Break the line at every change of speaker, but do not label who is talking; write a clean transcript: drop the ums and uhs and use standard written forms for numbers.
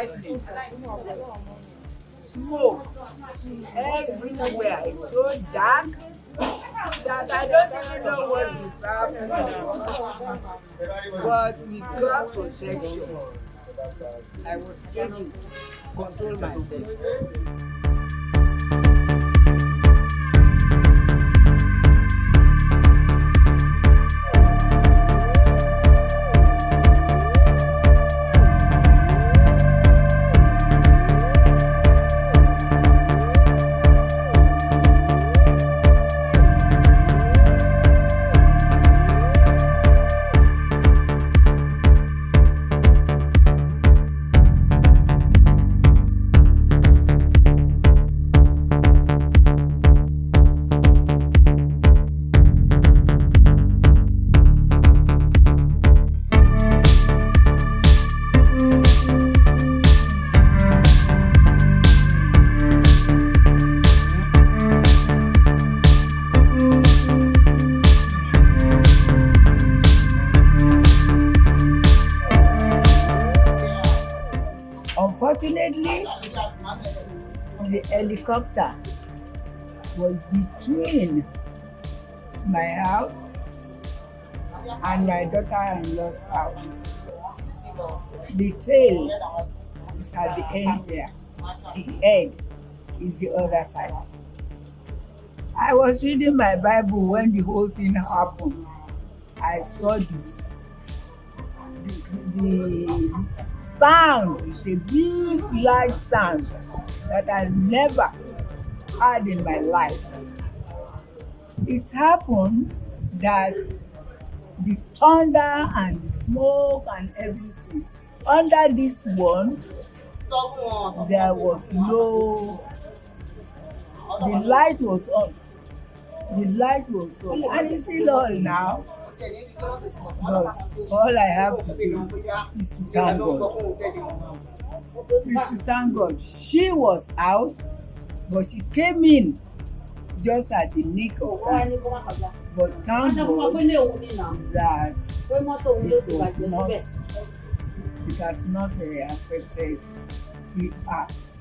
lightning, smoke everywhere. It's so dark that I don't even know what is happening. But with God's protection, I was able to control myself. Unfortunately, the helicopter was between my house and my daughter-in-law's house. The tail is at the end there. The head is the other side. I was reading my Bible when the whole thing happened. I saw the sound is a big, large sound that I never heard in my life. It happened that the thunder and the smoke and everything, under this one, there was no, the light was on. The light was on. And it's still on now. But all I have to do is to thank God. Is to thank God. She was out, but she came in just at the nick of time. But thank God that it has not affected the earth.